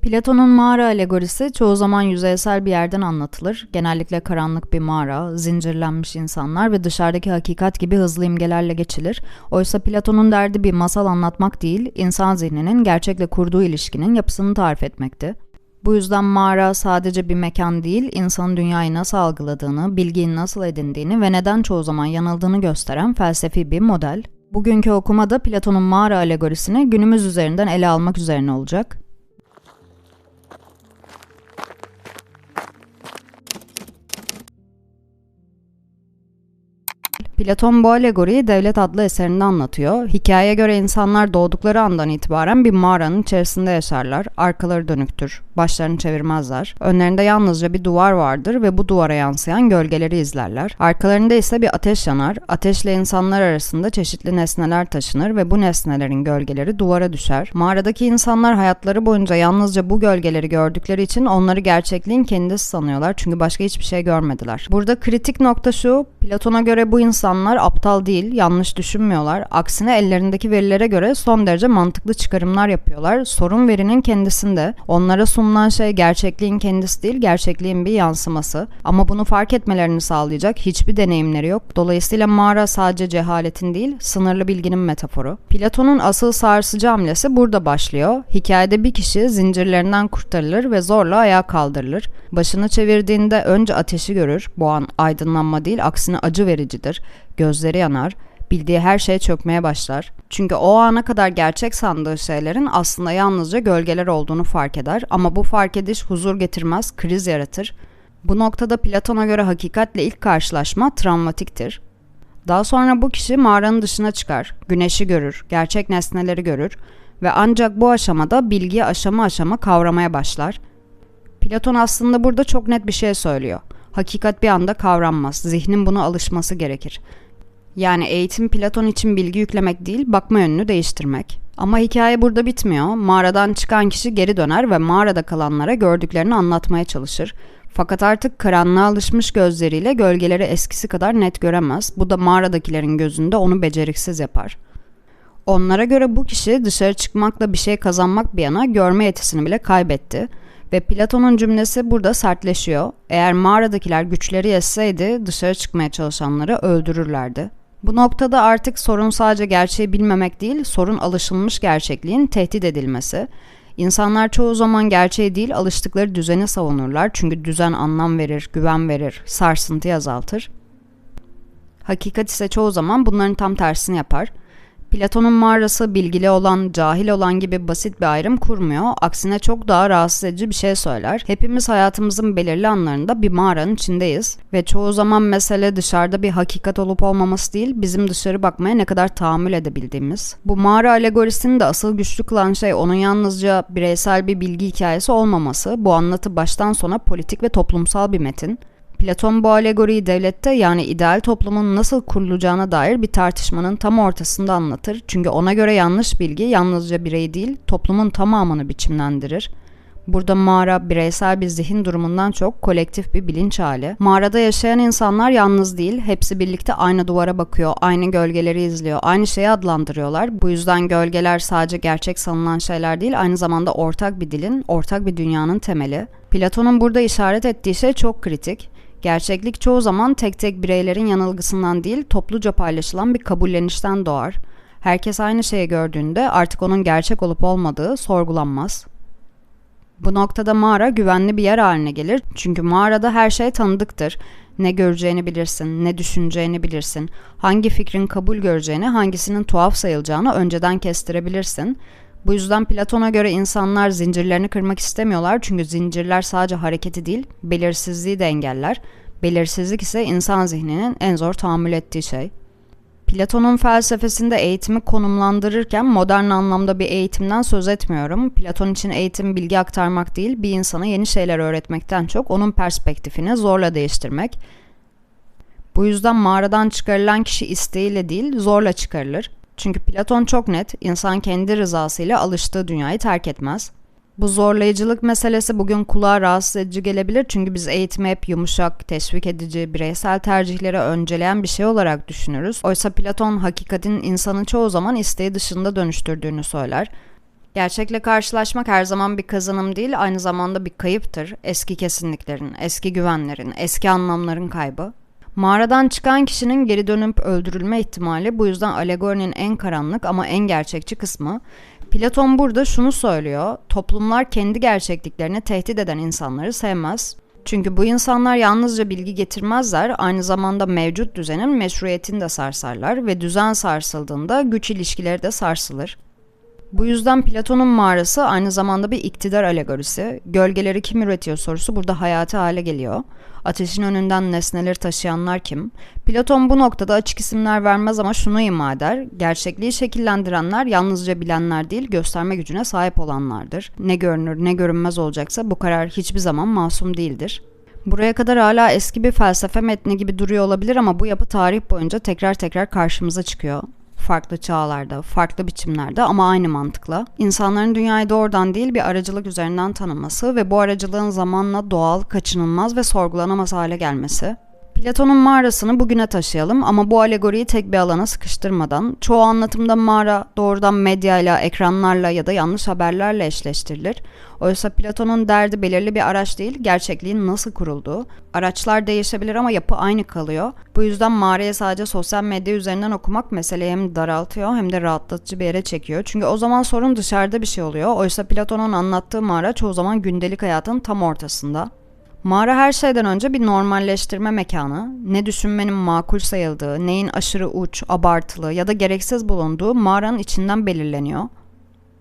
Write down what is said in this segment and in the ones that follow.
Platon'un mağara alegorisi çoğu zaman yüzeysel bir yerden anlatılır. Genellikle karanlık bir mağara, zincirlenmiş insanlar ve dışarıdaki hakikat gibi hızlı imgelerle geçilir. Oysa Platon'un derdi bir masal anlatmak değil, insan zihninin gerçekle kurduğu ilişkinin yapısını tarif etmekti. Bu yüzden mağara sadece bir mekan değil, insanın dünyayı nasıl algıladığını, bilgiyi nasıl edindiğini ve neden çoğu zaman yanıldığını gösteren felsefi bir model. Bugünkü okumada Platon'un mağara alegorisini günümüz üzerinden ele almak üzerine olacak. Platon bu alegoriyi Devlet adlı eserinde anlatıyor. Hikayeye göre insanlar doğdukları andan itibaren bir mağaranın içerisinde yaşarlar. Arkaları dönüktür. Başlarını çevirmezler. Önlerinde yalnızca bir duvar vardır ve bu duvara yansıyan gölgeleri izlerler. Arkalarında ise bir ateş yanar. Ateşle insanlar arasında çeşitli nesneler taşınır ve bu nesnelerin gölgeleri duvara düşer. Mağaradaki insanlar hayatları boyunca yalnızca bu gölgeleri gördükleri için onları gerçekliğin kendisi sanıyorlar. Çünkü başka hiçbir şey görmediler. Burada kritik nokta şu: Platon'a göre bu insanlar aptal değil, yanlış düşünmüyorlar. Aksine ellerindeki verilere göre son derece mantıklı çıkarımlar yapıyorlar. Sorun verinin kendisinde. Onlara sunulan şey gerçekliğin kendisi değil, gerçekliğin bir yansıması. Ama bunu fark etmelerini sağlayacak hiçbir deneyimleri yok. Dolayısıyla mağara sadece cehaletin değil, sınırlı bilginin metaforu. Platon'un asıl sarsıcı hamlesi burada başlıyor. Hikayede bir kişi zincirlerinden kurtarılır ve zorla ayağa kaldırılır. Başını çevirdiğinde önce ateşi görür. Bu an aydınlanma değil, aksine acı vericidir. Gözleri yanar, bildiği her şey çökmeye başlar. Çünkü o ana kadar gerçek sandığı şeylerin aslında yalnızca gölgeler olduğunu fark eder. Ama bu fark ediş huzur getirmez, kriz yaratır. Bu noktada Platon'a göre hakikatle ilk karşılaşma travmatiktir. Daha sonra bu kişi mağaranın dışına çıkar, güneşi görür, gerçek nesneleri görür ve ancak bu aşamada bilgiyi aşama aşama kavramaya başlar. Platon aslında burada çok net bir şey söylüyor. Hakikat bir anda kavranmaz, zihnin buna alışması gerekir. Yani eğitim Platon için bilgi yüklemek değil, bakma yönünü değiştirmek. Ama hikaye burada bitmiyor. Mağaradan çıkan kişi geri döner ve mağarada kalanlara gördüklerini anlatmaya çalışır. Fakat artık karanlığa alışmış gözleriyle gölgeleri eskisi kadar net göremez. Bu da mağaradakilerin gözünde onu beceriksiz yapar. Onlara göre bu kişi dışarı çıkmakla bir şey kazanmak bir yana görme yetisini bile kaybetti. Ve Platon'un cümlesi burada sertleşiyor. Eğer mağaradakiler güçleri yetseydi dışarı çıkmaya çalışanları öldürürlerdi. Bu noktada artık sorun sadece gerçeği bilmemek değil, sorun alışılmış gerçekliğin tehdit edilmesi. İnsanlar çoğu zaman gerçeği değil, alıştıkları düzeni savunurlar. Çünkü düzen anlam verir, güven verir, sarsıntıyı azaltır. Hakikat ise çoğu zaman bunların tam tersini yapar. Platon'un mağarası bilgili olan, cahil olan gibi basit bir ayrım kurmuyor. Aksine çok daha rahatsız edici bir şey söyler. Hepimiz hayatımızın belirli anlarında bir mağaranın içindeyiz. Ve çoğu zaman mesele dışarıda bir hakikat olup olmaması değil, bizim dışarı bakmaya ne kadar tahammül edebildiğimiz. Bu mağara alegorisini de asıl güçlü kılan şey onun yalnızca bireysel bir bilgi hikayesi olmaması. Bu anlatı baştan sona politik ve toplumsal bir metin. Platon bu alegoriyi devlette, yani ideal toplumun nasıl kurulacağına dair bir tartışmanın tam ortasında anlatır. Çünkü ona göre yanlış bilgi yalnızca bireyi değil, toplumun tamamını biçimlendirir. Burada mağara bireysel bir zihin durumundan çok kolektif bir bilinç hali. Mağarada yaşayan insanlar yalnız değil, hepsi birlikte aynı duvara bakıyor, aynı gölgeleri izliyor, aynı şeyi adlandırıyorlar. Bu yüzden gölgeler sadece gerçek sanılan şeyler değil, aynı zamanda ortak bir dilin, ortak bir dünyanın temeli. Platon'un burada işaret ettiği şey çok kritik. Gerçeklik çoğu zaman tek tek bireylerin yanılgısından değil, topluca paylaşılan bir kabullenişten doğar. Herkes aynı şeyi gördüğünde artık onun gerçek olup olmadığı sorgulanmaz. Bu noktada mağara güvenli bir yer haline gelir. Çünkü mağarada her şey tanıdıktır. Ne göreceğini bilirsin, ne düşüneceğini bilirsin. Hangi fikrin kabul göreceğini, hangisinin tuhaf sayılacağını önceden kestirebilirsin. Bu yüzden Platon'a göre insanlar zincirlerini kırmak istemiyorlar. Çünkü zincirler sadece hareketi değil, belirsizliği de engeller. Belirsizlik ise insan zihninin en zor tahammül ettiği şey. Platon'un felsefesinde eğitimi konumlandırırken modern anlamda bir eğitimden söz etmiyorum. Platon için eğitim bilgi aktarmak değil, bir insana yeni şeyler öğretmekten çok onun perspektifini zorla değiştirmek. Bu yüzden mağaradan çıkarılan kişi isteğiyle değil, zorla çıkarılır. Çünkü Platon çok net, insan kendi rızasıyla alıştığı dünyayı terk etmez. Bu zorlayıcılık meselesi bugün kulağa rahatsız edici gelebilir çünkü biz eğitimi hep yumuşak, teşvik edici, bireysel tercihleri önceleyen bir şey olarak düşünürüz. Oysa Platon hakikatin insanı çoğu zaman isteği dışında dönüştürdüğünü söyler. Gerçekle karşılaşmak her zaman bir kazanım değil, aynı zamanda bir kayıptır. Eski kesinliklerin, eski güvenlerin, eski anlamların kaybı. Mağaradan çıkan kişinin geri dönüp öldürülme ihtimali bu yüzden alegorinin en karanlık ama en gerçekçi kısmı. Platon burada şunu söylüyor, toplumlar kendi gerçekliklerini tehdit eden insanları sevmez. Çünkü bu insanlar yalnızca bilgi getirmezler, aynı zamanda mevcut düzenin meşruiyetini de sarsarlar ve düzen sarsıldığında güç ilişkileri de sarsılır. Bu yüzden Platon'un mağarası aynı zamanda bir iktidar alegorisi. Gölgeleri kim üretiyor sorusu burada hayati hale geliyor. Ateşin önünden nesneleri taşıyanlar kim? Platon bu noktada açık isimler vermez ama şunu ima eder. Gerçekliği şekillendirenler yalnızca bilenler değil, gösterme gücüne sahip olanlardır. Ne görünür ne görünmez olacaksa bu karar hiçbir zaman masum değildir. Buraya kadar hala eski bir felsefe metni gibi duruyor olabilir ama bu yapı tarih boyunca tekrar tekrar karşımıza çıkıyor. Farklı çağlarda, farklı biçimlerde ama aynı mantıkla. İnsanların dünyayı doğrudan değil bir aracılık üzerinden tanıması ve bu aracılığın zamanla doğal, kaçınılmaz ve sorgulanamaz hale gelmesi. Platon'un mağarasını bugüne taşıyalım ama bu alegoriyi tek bir alana sıkıştırmadan. Çoğu anlatımda mağara doğrudan medyayla, ekranlarla ya da yanlış haberlerle eşleştirilir. Oysa Platon'un derdi belirli bir araç değil, gerçekliğin nasıl kurulduğu. Araçlar değişebilir ama yapı aynı kalıyor. Bu yüzden mağarayı sadece sosyal medya üzerinden okumak meseleyi hem daraltıyor hem de rahatlatıcı bir yere çekiyor. Çünkü o zaman sorun dışarıda bir şey oluyor. Oysa Platon'un anlattığı mağara çoğu zaman gündelik hayatın tam ortasında. Mağara her şeyden önce bir normalleştirme mekanı, ne düşünmenin makul sayıldığı, neyin aşırı uç, abartılı ya da gereksiz bulunduğu mağaranın içinden belirleniyor.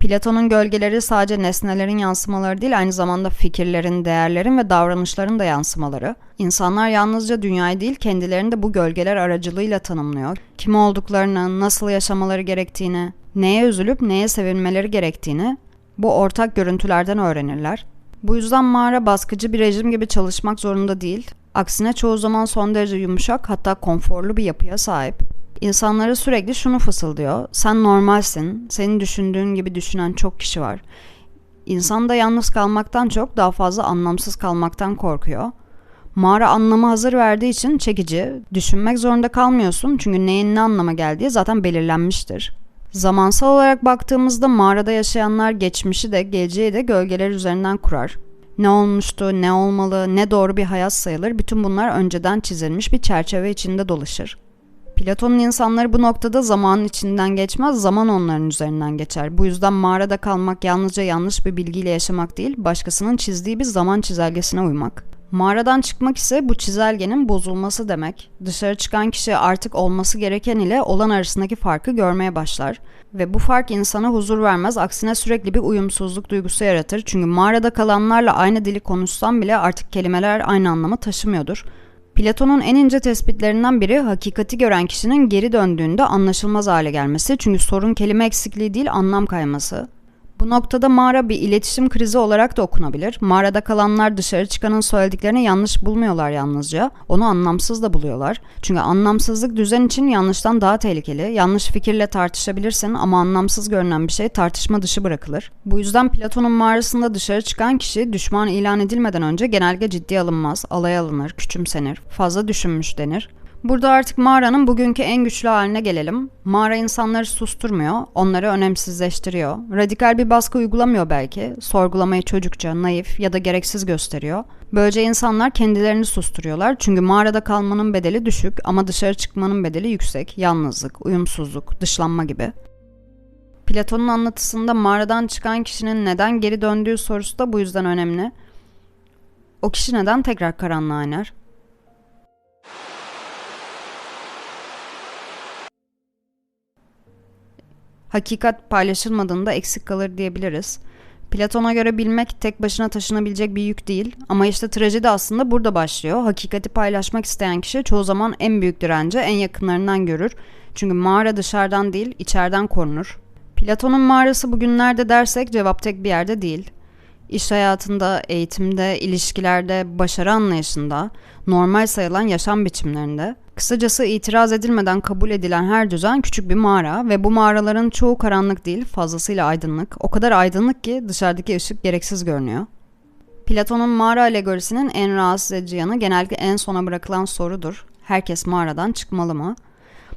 Platon'un gölgeleri sadece nesnelerin yansımaları değil, aynı zamanda fikirlerin, değerlerin ve davranışların da yansımaları. İnsanlar yalnızca dünyayı değil, kendilerini de bu gölgeler aracılığıyla tanımlıyor. Kim olduklarını, nasıl yaşamaları gerektiğini, neye üzülüp neye sevinmeleri gerektiğini bu ortak görüntülerden öğrenirler. Bu yüzden mağara baskıcı bir rejim gibi çalışmak zorunda değil. Aksine çoğu zaman son derece yumuşak, hatta konforlu bir yapıya sahip. İnsanlara sürekli şunu fısıldıyor. Sen normalsin, senin düşündüğün gibi düşünen çok kişi var. İnsan da yalnız kalmaktan çok daha fazla anlamsız kalmaktan korkuyor. Mağara anlamı hazır verdiği için çekici, düşünmek zorunda kalmıyorsun çünkü neyin ne anlama geldiği zaten belirlenmiştir. Zamansal olarak baktığımızda mağarada yaşayanlar geçmişi de geleceği de gölgeler üzerinden kurar. Ne olmuştu, ne olmalı, ne doğru bir hayat sayılır, bütün bunlar önceden çizilmiş bir çerçeve içinde dolaşır. Platon'un insanları bu noktada zamanın içinden geçmez, zaman onların üzerinden geçer. Bu yüzden mağarada kalmak yalnızca yanlış bir bilgiyle yaşamak değil, başkasının çizdiği bir zaman çizelgesine uymak. Mağaradan çıkmak ise bu çizelgenin bozulması demek. Dışarı çıkan kişi artık olması gereken ile olan arasındaki farkı görmeye başlar. Ve bu fark insana huzur vermez, aksine sürekli bir uyumsuzluk duygusu yaratır. Çünkü mağarada kalanlarla aynı dili konuşsam bile artık kelimeler aynı anlamı taşımıyordur. Platon'un en ince tespitlerinden biri hakikati gören kişinin geri döndüğünde anlaşılmaz hale gelmesi. Çünkü sorun kelime eksikliği değil, anlam kayması. Bu noktada mağara bir iletişim krizi olarak da okunabilir. Mağarada kalanlar dışarı çıkanın söylediklerini yanlış bulmuyorlar yalnızca. Onu anlamsız da buluyorlar. Çünkü anlamsızlık düzen için yanlıştan daha tehlikeli. Yanlış fikirle tartışabilirsin ama anlamsız görünen bir şey tartışma dışı bırakılır. Bu yüzden Platon'un mağarasında dışarı çıkan kişi düşman ilan edilmeden önce genellikle ciddiye alınmaz, alaya alınır, küçümsenir, fazla düşünmüş denir. Burada artık mağaranın bugünkü en güçlü haline gelelim. Mağara insanları susturmuyor, onları önemsizleştiriyor. Radikal bir baskı uygulamıyor belki, sorgulamayı çocukça, naif ya da gereksiz gösteriyor. Böylece insanlar kendilerini susturuyorlar çünkü mağarada kalmanın bedeli düşük ama dışarı çıkmanın bedeli yüksek, yalnızlık, uyumsuzluk, dışlanma gibi. Platon'un anlatısında mağaradan çıkan kişinin neden geri döndüğü sorusu da bu yüzden önemli. O kişi neden tekrar karanlığa iner? Hakikat paylaşılmadığında eksik kalır diyebiliriz. Platon'a göre bilmek tek başına taşınabilecek bir yük değil ama işte trajedi aslında burada başlıyor. Hakikati paylaşmak isteyen kişi çoğu zaman en büyük direnci en yakınlarından görür. Çünkü mağara dışarıdan değil, içeriden korunur. Platon'un mağarası bugünlerde dersek cevap tek bir yerde değil. İş hayatında, eğitimde, ilişkilerde, başarı anlayışında, normal sayılan yaşam biçimlerinde. Kısacası itiraz edilmeden kabul edilen her düzen küçük bir mağara ve bu mağaraların çoğu karanlık değil, fazlasıyla aydınlık. O kadar aydınlık ki dışarıdaki ışık gereksiz görünüyor. Platon'un mağara alegorisinin en rahatsız edici yanı genellikle en sona bırakılan sorudur. Herkes mağaradan çıkmalı mı?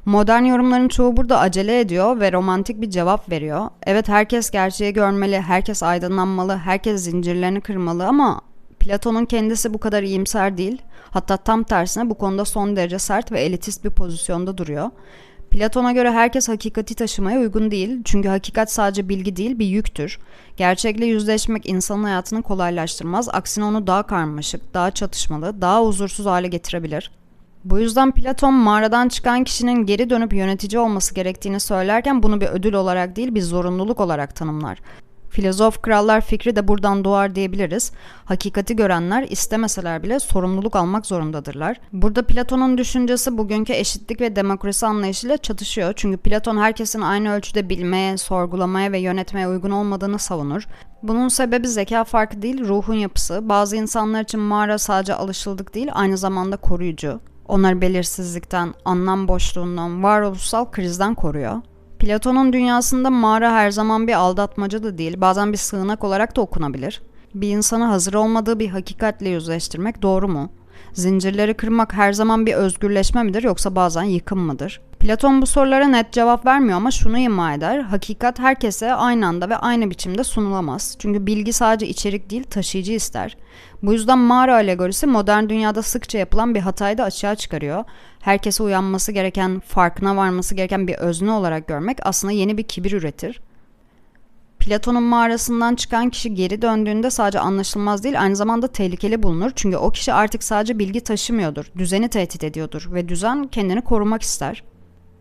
Modern yorumların çoğu burada acele ediyor ve romantik bir cevap veriyor. Evet, herkes gerçeği görmeli, herkes aydınlanmalı, herkes zincirlerini kırmalı ama Platon'un kendisi bu kadar iyimser değil. Hatta tam tersine bu konuda son derece sert ve elitist bir pozisyonda duruyor. Platon'a göre herkes hakikati taşımaya uygun değil. Çünkü hakikat sadece bilgi değil, bir yüktür. Gerçekle yüzleşmek insanın hayatını kolaylaştırmaz. Aksine onu daha karmaşık, daha çatışmalı, daha huzursuz hale getirebilir. Bu yüzden Platon mağaradan çıkan kişinin geri dönüp yönetici olması gerektiğini söylerken bunu bir ödül olarak değil, bir zorunluluk olarak tanımlar. Filozof krallar fikri de buradan doğar diyebiliriz. Hakikati görenler istemeseler bile sorumluluk almak zorundadırlar. Burada Platon'un düşüncesi bugünkü eşitlik ve demokrasi anlayışıyla çatışıyor. Çünkü Platon herkesin aynı ölçüde bilmeye, sorgulamaya ve yönetmeye uygun olmadığını savunur. Bunun sebebi zeka farkı değil, ruhun yapısı. Bazı insanlar için mağara sadece alışıldık değil, aynı zamanda koruyucu. Onları belirsizlikten, anlam boşluğundan, varoluşsal krizden koruyor. Platon'un dünyasında mağara her zaman bir aldatmaca da değil, bazen bir sığınak olarak da okunabilir. Bir insanı hazır olmadığı bir hakikatle yüzleştirmek doğru mu? Zincirleri kırmak her zaman bir özgürleşme midir yoksa bazen yıkım mıdır? Platon bu sorulara net cevap vermiyor ama şunu ima eder: hakikat herkese aynı anda ve aynı biçimde sunulamaz. Çünkü bilgi sadece içerik değil, taşıyıcı ister. Bu yüzden mağara alegorisi modern dünyada sıkça yapılan bir hatayı da açığa çıkarıyor. Herkese uyanması gereken, farkına varması gereken bir özne olarak görmek aslında yeni bir kibir üretir. Platon'un mağarasından çıkan kişi geri döndüğünde sadece anlaşılmaz değil, aynı zamanda tehlikeli bulunur. Çünkü o kişi artık sadece bilgi taşımıyordur, düzeni tehdit ediyordur ve düzen kendini korumak ister.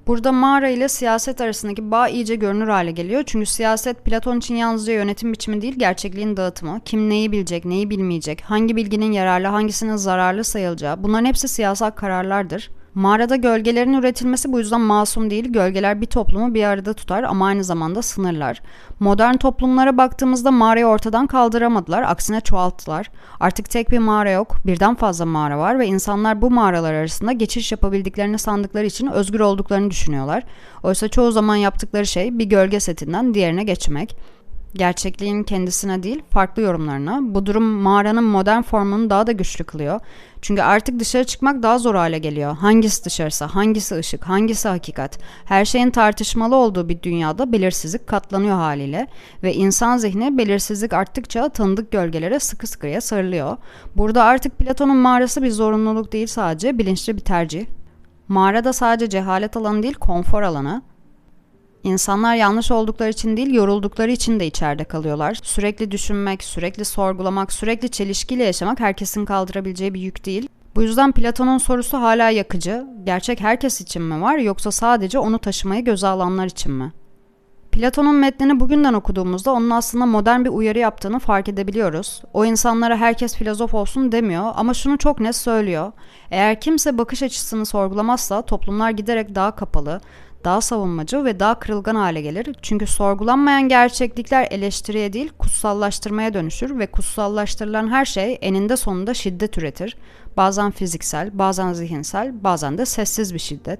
Burada mağara ile siyaset arasındaki bağ iyice görünür hale geliyor. Çünkü siyaset Platon için yalnızca yönetim biçimi değil, gerçekliğin dağıtımı. Kim neyi bilecek, neyi bilmeyecek, hangi bilginin yararlı, hangisinin zararlı sayılacağı, bunların hepsi siyasal kararlardır. Mağarada gölgelerin üretilmesi bu yüzden masum değil. Gölgeler bir toplumu bir arada tutar ama aynı zamanda sınırlar. Modern toplumlara baktığımızda mağarayı ortadan kaldıramadılar, aksine çoğalttılar. Artık tek bir mağara yok, birden fazla mağara var ve insanlar bu mağaralar arasında geçiş yapabildiklerini sandıkları için özgür olduklarını düşünüyorlar. Oysa çoğu zaman yaptıkları şey bir gölge setinden diğerine geçmek. Gerçekliğin kendisine değil, farklı yorumlarına. Bu durum mağaranın modern formunu daha da güçlü kılıyor. Çünkü artık dışarı çıkmak daha zor hale geliyor. Hangisi dışarısa, hangisi ışık, hangisi hakikat? Her şeyin tartışmalı olduğu bir dünyada belirsizlik katlanıyor haliyle ve insan zihni belirsizlik arttıkça tanıdık gölgelere sıkı sıkıya sarılıyor. Burada artık Platon'un mağarası bir zorunluluk değil, sadece bilinçli bir tercih. Mağarada sadece cehalet alanı değil, konfor alanı. İnsanlar yanlış oldukları için değil, yoruldukları için de içeride kalıyorlar. Sürekli düşünmek, sürekli sorgulamak, sürekli çelişkiyle yaşamak herkesin kaldırabileceği bir yük değil. Bu yüzden Platon'un sorusu hala yakıcı. Gerçek herkes için mi var yoksa sadece onu taşımayı göze alanlar için mi? Platon'un metnini bugünden okuduğumuzda onun aslında modern bir uyarı yaptığını fark edebiliyoruz. O insanlara herkes filozof olsun demiyor ama şunu çok net söylüyor: eğer kimse bakış açısını sorgulamazsa toplumlar giderek daha kapalı, daha savunmacı ve daha kırılgan hale gelir. Çünkü sorgulanmayan gerçeklikler eleştiriye değil, kutsallaştırmaya dönüşür ve kutsallaştırılan her şey eninde sonunda şiddet üretir. Bazen fiziksel, bazen zihinsel, bazen de sessiz bir şiddet.